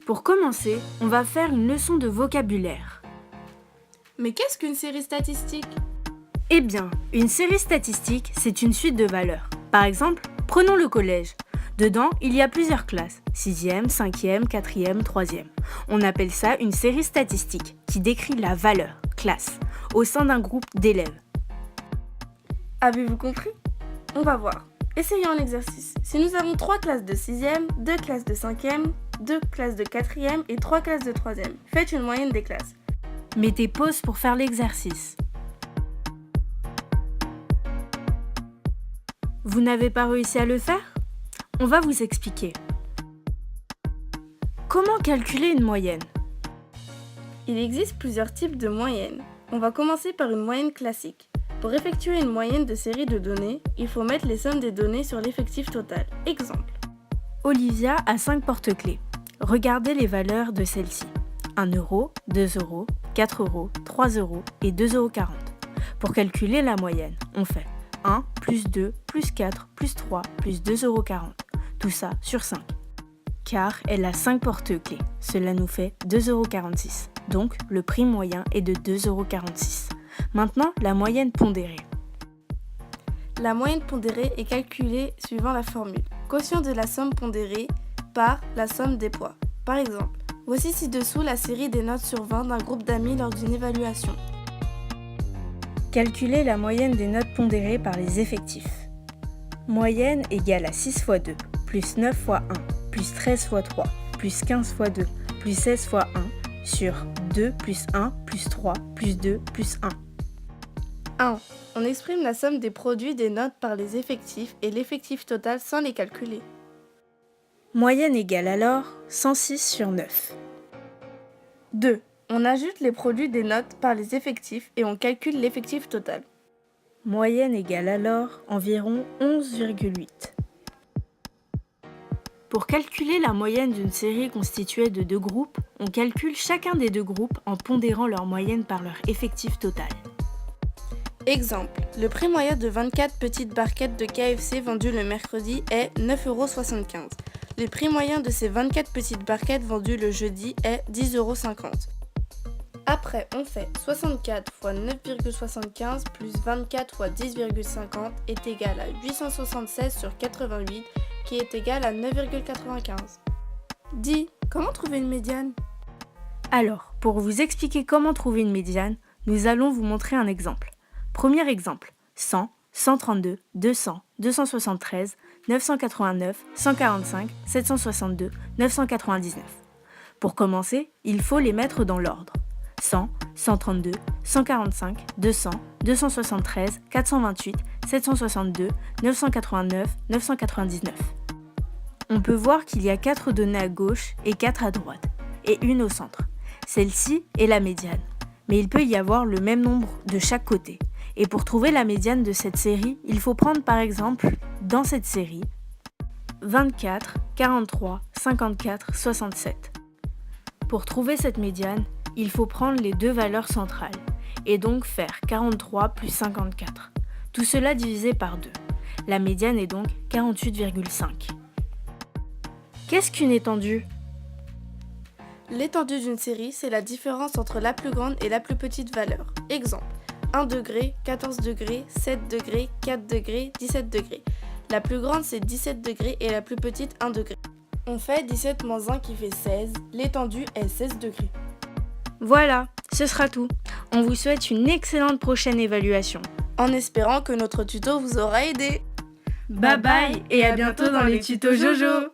Pour commencer, on va faire une leçon de vocabulaire. Mais qu'est-ce qu'une série statistique ? Eh bien, une série statistique, c'est une suite de valeurs. Par exemple, prenons le collège. Dedans, il y a plusieurs classes, 6e, 5e, 4e, 3e. On appelle ça une série statistique qui décrit la valeur, classe, au sein d'un groupe d'élèves. Avez-vous compris ? On va voir. Essayons un exercice. Si nous avons 3 classes de 6e, 2 classes de 5e, 2 classes de 4e et 3 classes de 3e, faites une moyenne des classes. Mettez pause pour faire l'exercice. Vous n'avez pas réussi à le faire ? On va vous expliquer. Comment calculer une moyenne ? Il existe plusieurs types de moyennes. On va commencer par une moyenne classique. Pour effectuer une moyenne de série de données, il faut mettre les sommes des données sur l'effectif total. Exemple. Olivia a 5 porte-clés. Regardez les valeurs de celles-ci. 1 euro, 2 euros, 4 euros, 3 euros et 2,40 euros. Pour calculer la moyenne, on fait 1 plus 2 plus 4 plus 3 plus 2,40 euros. Tout ça sur 5. Car elle a 5 porte-clés. Cela nous fait 2,46 euros. Donc le prix moyen est de 2,46 euros. Maintenant, la moyenne pondérée. La moyenne pondérée est calculée suivant la formule. Quotient de la somme pondérée par la somme des poids. Par exemple, voici ci-dessous la série des notes sur 20 d'un groupe d'amis lors d'une évaluation. Calculer la moyenne des notes pondérées par les effectifs. Moyenne égale à 6 fois 2, plus 9 fois 1, plus 13 fois 3, plus 15 fois 2, plus 16 fois 1, sur 2 plus 1 plus 3 plus 2 plus 1. 1. On exprime la somme des produits des notes par les effectifs et l'effectif total sans les calculer. Moyenne égale alors 106 sur 9. 2. On ajoute les produits des notes par les effectifs et on calcule l'effectif total. Moyenne égale alors environ 11,8. Pour calculer la moyenne d'une série constituée de 2 groupes, on calcule chacun des 2 groupes en pondérant leur moyenne par leur effectif total. Exemple, le prix moyen de 24 petites barquettes de KFC vendues le mercredi est 9,75 euros. Le prix moyen de ces 24 petites barquettes vendues le jeudi est 10,50 euros. Après, on fait 64 fois 9,75 plus 24 fois 10,50 est égal à 876 sur 88 qui est égal à 9,95. Dis, comment trouver une médiane ? Alors, pour vous expliquer comment trouver une médiane, nous allons vous montrer un exemple. Premier exemple, 100, 132, 200, 273, 989, 145, 762, 999. Pour commencer, il faut les mettre dans l'ordre. 100, 132, 145, 200, 273, 428, 762, 989, 999. On peut voir qu'il y a 4 données à gauche et 4 à droite, et une au centre. Celle-ci est la médiane, mais il peut y avoir le même nombre de chaque côté. Et pour trouver la médiane de cette série, il faut prendre par exemple, dans cette série, 24, 43, 54, 67. Pour trouver cette médiane, il faut prendre les 2 valeurs centrales, et donc faire 43 plus 54. Tout cela divisé par 2. La médiane est donc 48,5. Qu'est-ce qu'une étendue ? L'étendue d'une série, c'est la différence entre la plus grande et la plus petite valeur. Exemple, 1 degré, 14 degrés, 7 degrés, 4 degrés, 17 degrés. La plus grande c'est 17 degrés et la plus petite 1 degré. On fait 17 moins 1 qui fait 16, l'étendue est 16 degrés. Voilà, ce sera tout. On vous souhaite une excellente prochaine évaluation. En espérant que notre tuto vous aura aidé. Bye bye et à bientôt dans les tutos Jojo.